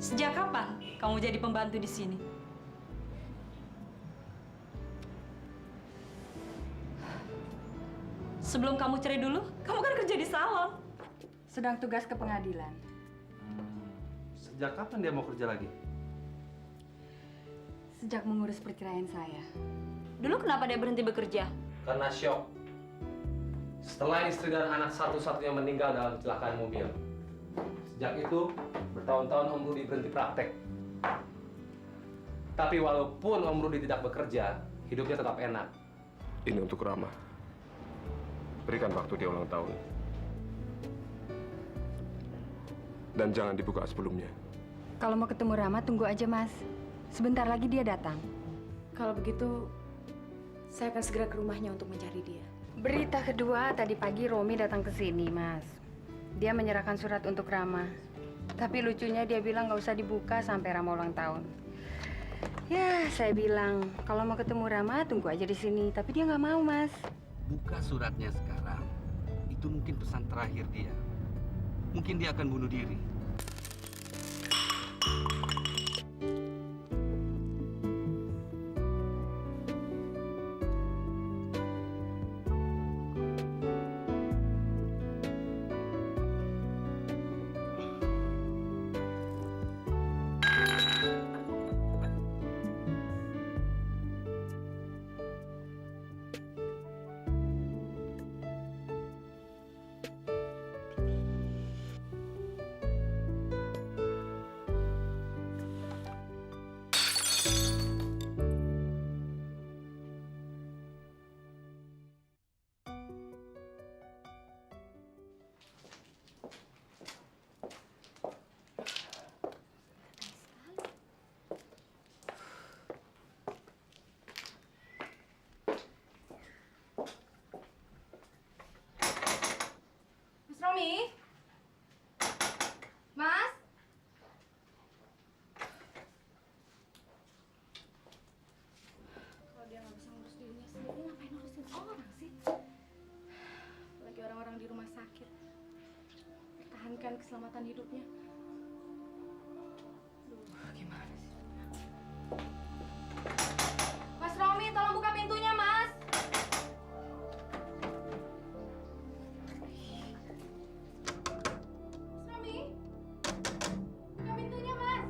Sejak kapan kamu jadi pembantu di sini? Sebelum kamu cerai dulu, kamu kan kerja di salon. Sedang tugas ke pengadilan. Sejak kapan dia mau kerja lagi? Sejak mengurus perceraian saya. Dulu kenapa dia berhenti bekerja? Karena syok. Setelah istri dan anak satu-satunya meninggal dalam kecelakaan mobil. Sejak itu, bertahun-tahun Om Rudi berhenti praktek. Tapi walaupun Om Rudi tidak bekerja, hidupnya tetap enak. Ini untuk Rama. Berikan waktu dia ulang tahun. Dan jangan dibuka sebelumnya. Kalau mau ketemu Rama, tunggu aja, Mas. Sebentar lagi dia datang. Kalau begitu, saya akan segera ke rumahnya untuk mencari dia. Berita kedua, tadi pagi Romi datang ke sini, Mas. Dia menyerahkan surat untuk Rama. Tapi lucunya dia bilang nggak usah dibuka sampai Rama ulang tahun. Ya, saya bilang, kalau mau ketemu Rama, tunggu aja di sini. Tapi dia nggak mau, Mas. Buka suratnya sekarang. Itu mungkin pesan terakhir dia. Mungkin dia akan bunuh diri. Mas Romi? Mas? Kalau dia nggak bisa ngurus dirinya sendiri, ngapain ngurusin orang sih? Apalagi orang-orang di rumah sakit. Pertahankan keselamatan hidupnya. Duh, gimana sih? Mas Romi, tolong buka pintunya, Mas! Mas Romi? Buka pintunya, Mas!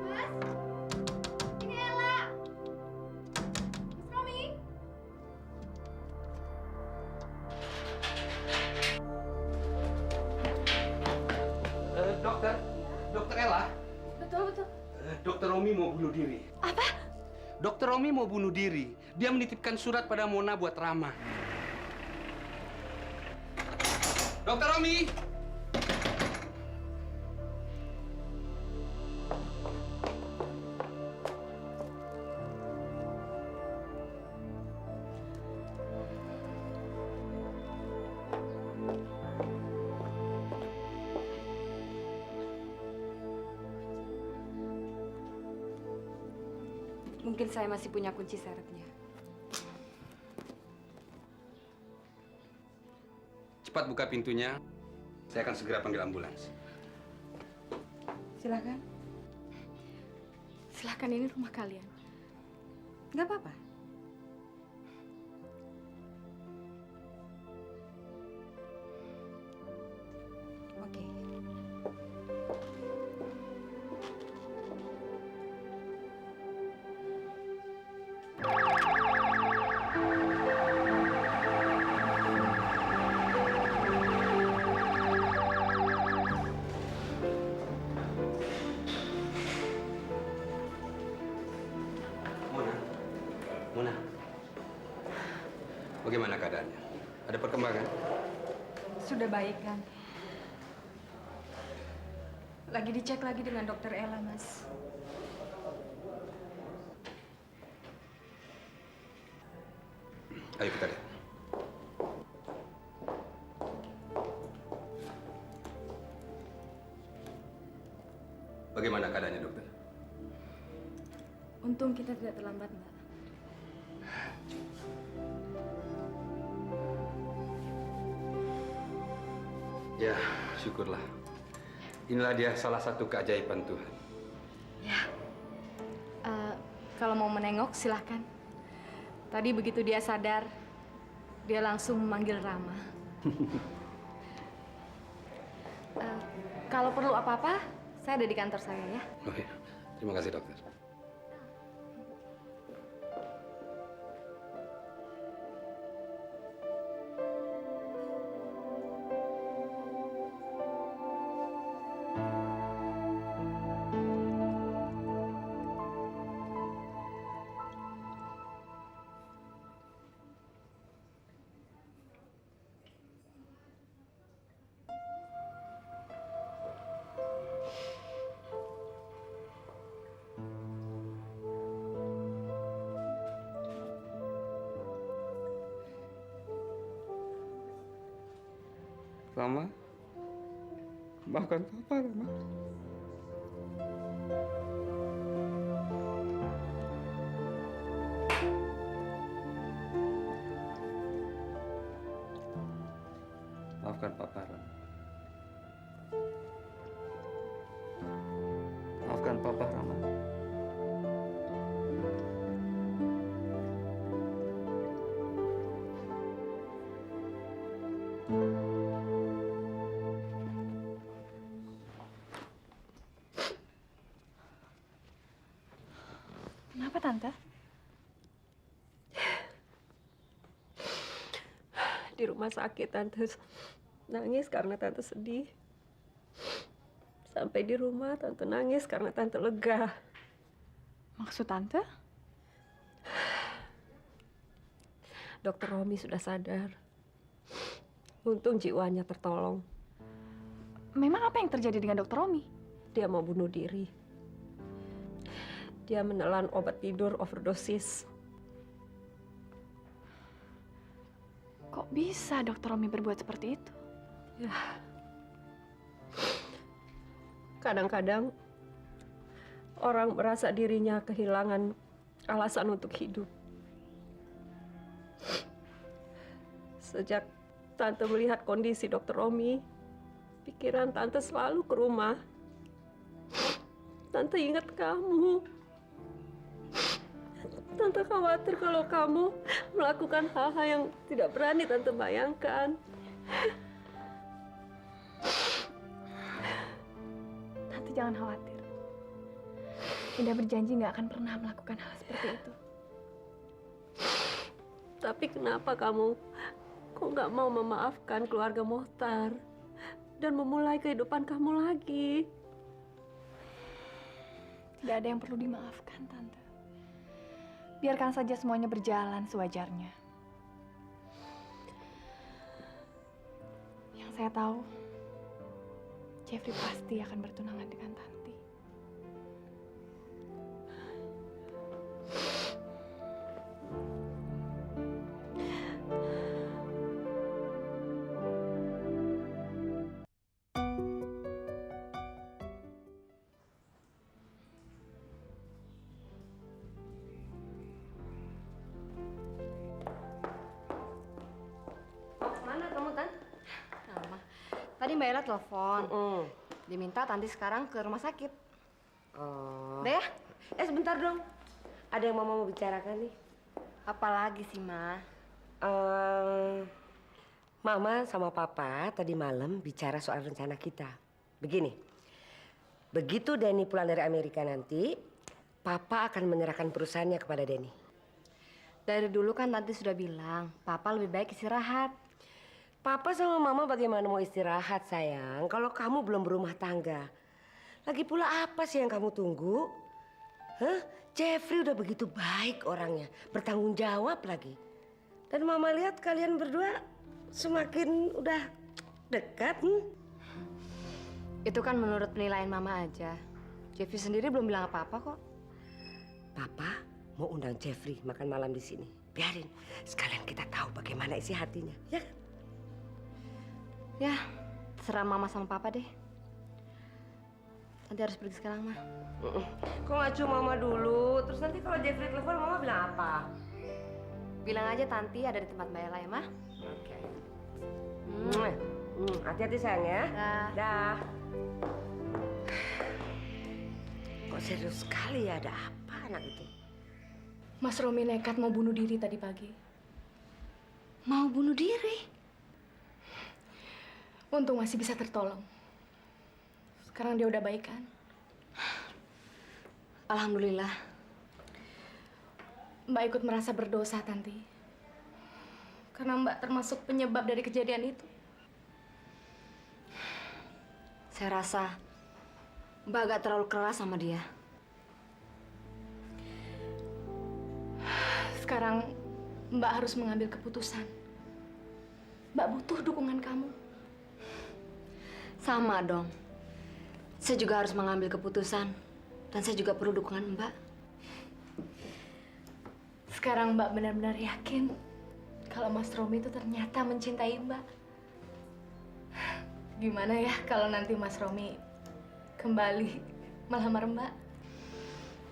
Mas? Ini Ella! Mas Romi? Dokter, Dokter Ella, Betul, betul. Dokter Romi mau bunuh diri. Apa? Dokter Romi mau bunuh diri. Dia menitipkan surat pada Mona buat Rama. Dokter Romi! Mungkin saya masih punya kunci seretnya. Cepat buka pintunya. Saya akan segera panggil ambulans. Silakan. Silahkan, ini rumah kalian. Nggak apa-apa. Oke. Mona. Mona. Bagaimana keadaannya? Ada perkembangan? Sudah baik kan? Lagi dicek lagi dengan dokter Ella, Mas. Ayo kita lihat. Bagaimana keadaannya, dokter? Untung kita tidak terlambat, Mbak. Ya, syukurlah. Inilah dia salah satu keajaiban Tuhan. Kalau mau menengok, silahkan. Tadi begitu dia sadar, dia langsung memanggil Rama. Kalau perlu apa-apa, saya ada di kantor saya ya. Oh ya, terima kasih dokter. Rama, maafkan Papa, Rama. Maafkan Papa, Rama. Maafkan Papa, Rama. Kenapa, Tante? Di rumah sakit Tante nangis karena Tante sedih. Sampai di rumah Tante nangis karena Tante lega. Maksud Tante? Dokter Romi sudah sadar. Untung jiwanya tertolong. Memang apa yang terjadi dengan Dokter Romi? Dia mau bunuh diri. Dia menelan obat tidur overdosis. Kok bisa Dokter Romi berbuat seperti itu? Ya. Kadang-kadang orang merasa dirinya kehilangan alasan untuk hidup. Sejak Tante melihat kondisi Dokter Romi, pikiran Tante selalu ke rumah. Tante ingat kamu. Tante khawatir kalau kamu melakukan hal-hal yang tidak berani Tante bayangkan. Tante jangan khawatir. Indah berjanji nggak akan pernah melakukan hal seperti itu. Tapi kenapa kamu kok nggak mau memaafkan keluarga Mohtar dan memulai kehidupan kamu lagi? Tidak ada yang perlu dimaafkan, Tante. Biarkan saja semuanya berjalan sewajarnya. Yang saya tahu, Jeffrey pasti akan bertunangan dengan Tanti. Mana kamu, Tan? Mama. Tadi Mbak Ella telepon. Diminta Tanti sekarang ke rumah sakit. Oh. Udah ya? Sebentar dong. Ada yang Mama mau bicarakan nih. Apalagi sih, Ma? Mama sama Papa tadi malam bicara soal rencana kita. Begini, begitu Denny pulang dari Amerika nanti, Papa akan menyerahkan perusahaannya kepada Denny. Dari dulu kan Tanti sudah bilang, Papa lebih baik istirahat. Papa sama Mama bagaimana mau istirahat, sayang, kalau kamu belum berumah tangga. Lagi pula apa sih yang kamu tunggu? Hah? Jeffrey udah begitu baik orangnya, bertanggung jawab lagi. Dan Mama lihat kalian berdua semakin udah dekat. Itu kan menurut penilaian Mama aja. Jeffrey sendiri belum bilang apa-apa kok. Papa mau undang Jeffrey makan malam di sini. Biarin, sekalian kita tahu bagaimana isi hatinya, ya kan? Ya, terserah Mama sama Papa deh. Nanti harus pergi sekarang, Ma. Kok nggak cuma Mama dulu? Terus nanti kalau Jeffrey telepon, Mama bilang apa? Bilang aja Tanti ada di tempat Mbak Ella ya, Ma. Oke. Hati-hati sayang ya. Dah. Dah. Kok serius sekali ya, ada apa anak itu? Mas Romi nekat mau bunuh diri tadi pagi. Mau bunuh diri? Untung masih bisa tertolong. Sekarang dia udah baik kan? Alhamdulillah. Mbak ikut merasa berdosa, Tanti. Karena Mbak termasuk penyebab dari kejadian itu. Saya rasa Mbak agak terlalu keras sama dia. Sekarang Mbak harus mengambil keputusan. Mbak butuh dukungan kamu. Sama dong. Saya juga harus mengambil keputusan. Dan saya juga perlu dukungan Mbak. Sekarang Mbak benar-benar yakin kalau Mas Romi itu ternyata mencintai Mbak. Gimana ya kalau nanti Mas Romi kembali melamar Mbak?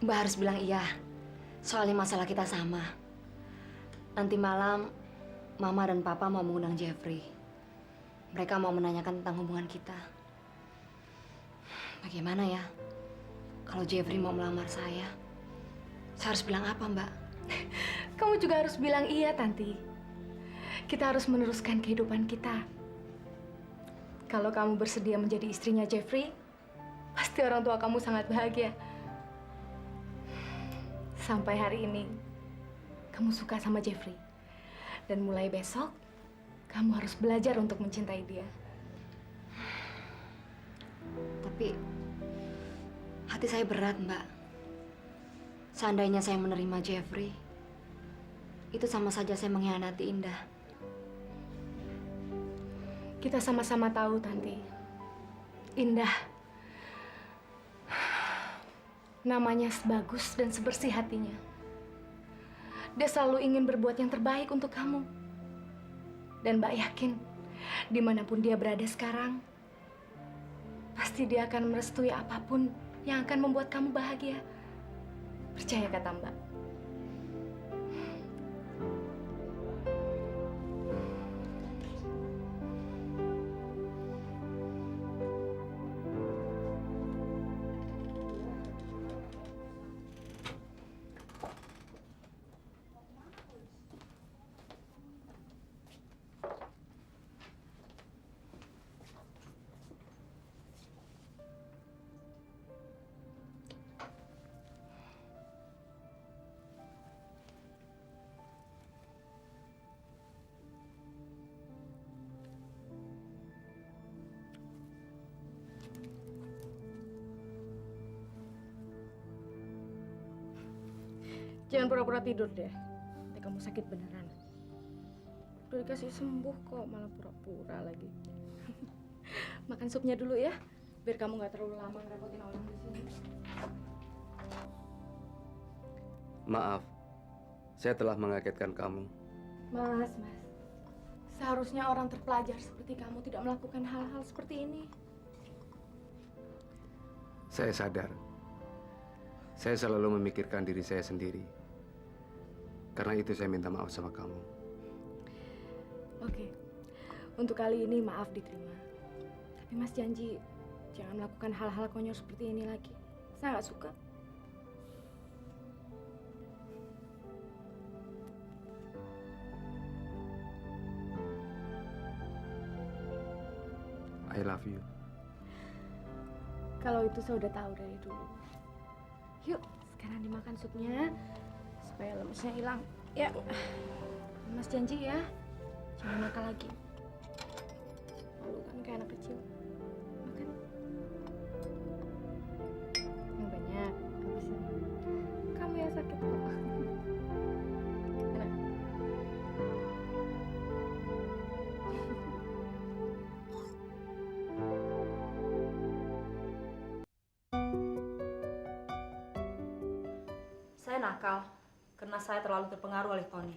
Mbak harus bilang iya. Soalnya masalah kita sama. Nanti malam, Mama dan Papa mau mengundang Jeffrey. Mereka mau menanyakan tentang hubungan kita. Bagaimana ya? Kalau Jeffrey mau melamar saya harus bilang apa, Mbak? Kamu juga harus bilang iya, Tanti. Kita harus meneruskan kehidupan kita. Kalau kamu bersedia menjadi istrinya Jeffrey, pasti orang tua kamu sangat bahagia. Sampai hari ini, kamu suka sama Jeffrey. Dan mulai besok, kamu harus belajar untuk mencintai dia. Tapi hati saya berat, Mbak. Seandainya saya menerima Jeffrey, itu sama saja saya mengkhianati Indah. Kita sama-sama tahu, Tanti. Indah. Namanya sebagus dan sebersih hatinya. Dia selalu ingin berbuat yang terbaik untuk kamu. Dan Mbak yakin, dimanapun dia berada sekarang, pasti dia akan merestui apapun yang akan membuat kamu bahagia. Percaya kata Mbak. Jangan pura-pura tidur deh. Nanti kamu sakit beneran. Udah dikasih sembuh kok, malah pura-pura lagi. Makan supnya dulu ya, biar kamu nggak terlalu lama ngerepotin orang di sini. Maaf, saya telah mengagetkan kamu. Mas. Seharusnya orang terpelajar seperti kamu tidak melakukan hal-hal seperti ini. Saya sadar. Saya selalu memikirkan diri saya sendiri. Karena itu saya minta maaf sama kamu. Oke, untuk kali ini maaf diterima. Tapi Mas janji jangan melakukan hal-hal konyol seperti ini lagi. Saya nggak suka. I love you. Kalau itu saya udah tahu dari dulu. Yuk, sekarang dimakan supnya supaya lemesnya hilang. Ya, Mas janji ya, jangan makan lagi. Malu kan kayak anak kecil. Makan. Yang banyak, habisin. Kamu yang sakit kok. Enak. Saya nakal karena saya terlalu terpengaruh oleh Tony.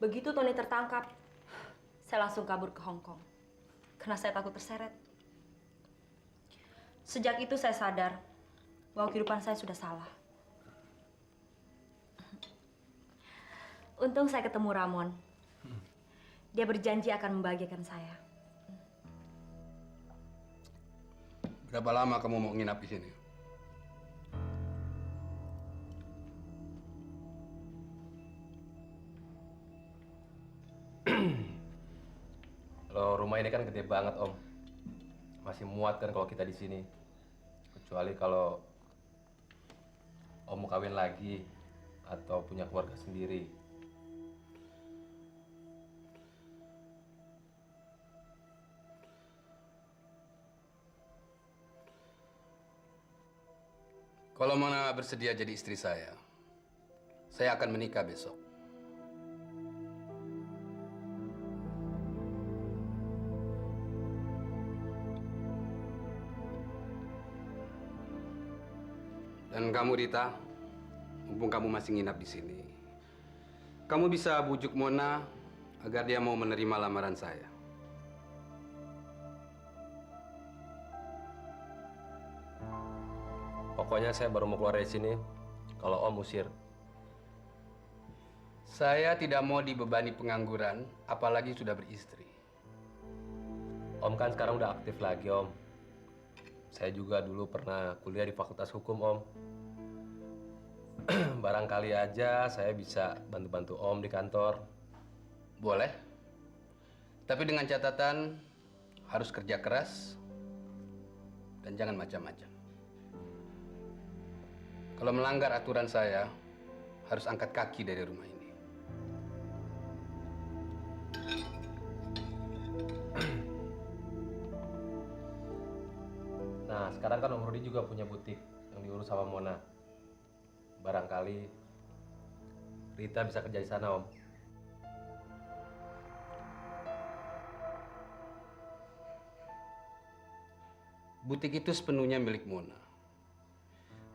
Begitu Tony tertangkap, saya langsung kabur ke Hong Kong karena saya takut terseret. Sejak itu saya sadar bahwa kehidupan saya sudah salah. Untung saya ketemu Ramon. Dia berjanji akan membahagiakan saya. Berapa lama kamu mau nginap di sini? Kalau rumah ini kan gede banget, Om. Masih muat kan kalau kita di sini. Kecuali kalau Om mau kawin lagi atau punya keluarga sendiri. Kalau Mona bersedia jadi istri saya akan menikah besok. Dan kamu, Rita, mumpung kamu masih nginap di sini, kamu bisa bujuk Mona agar dia mau menerima lamaran saya. Pokoknya saya baru mau keluar dari sini kalau Om usir. Saya tidak mau dibebani pengangguran, apalagi sudah beristri. Om kan sekarang udah aktif lagi, Om. Saya juga dulu pernah kuliah di Fakultas Hukum, Om. Barangkali aja saya bisa bantu-bantu Om di kantor. Boleh. Tapi dengan catatan harus kerja keras dan jangan macam-macam. Kalau melanggar aturan saya, harus angkat kaki dari rumah ini. Nah, sekarang kan Om Rudi juga punya butik yang diurus sama Mona. Barangkali Rita bisa kerja di sana, Om. Butik itu sepenuhnya milik Mona.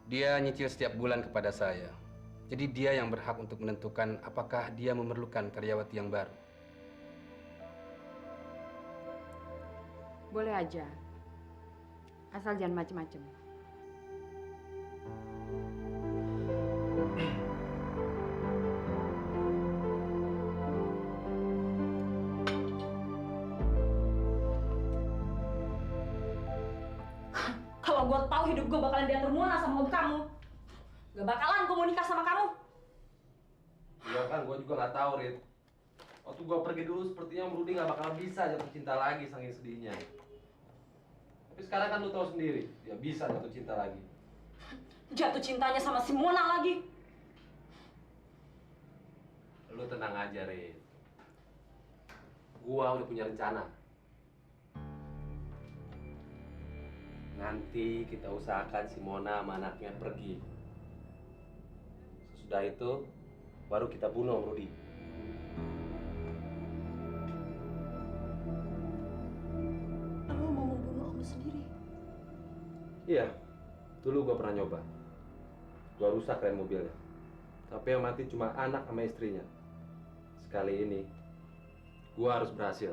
Dia nyicil setiap bulan kepada saya. Jadi dia yang berhak untuk menentukan apakah dia memerlukan karyawati yang baru. Boleh aja. Asal jangan macem-macem. Kalau gue tahu hidup gue bakalan diatur Mona sama om kamu, gak bakalan gue mau nikah sama kamu. Iya kan, gue juga nggak tahu, Rit. Waktu gue pergi dulu, sepertinya Om Rudi nggak bakal bisa jatuh cinta lagi saking sedihnya. Tapi sekarang kan lu tahu sendiri, dia bisa jatuh cinta lagi. Jatuh cintanya sama si Mona lagi. Lu tenang aja, Rit. Gua udah punya rencana. Nanti kita usahakan si Mona sama anaknya pergi. Sesudah itu, baru kita bunuh Om Rudi. Lo mau membunuh om sendiri? Iya, dulu gua pernah nyoba. Gua rusak kren mobilnya. Tapi yang mati cuma anak sama istrinya. Sekali ini, gua harus berhasil.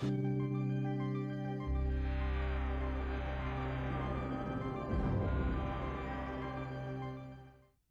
Mbak.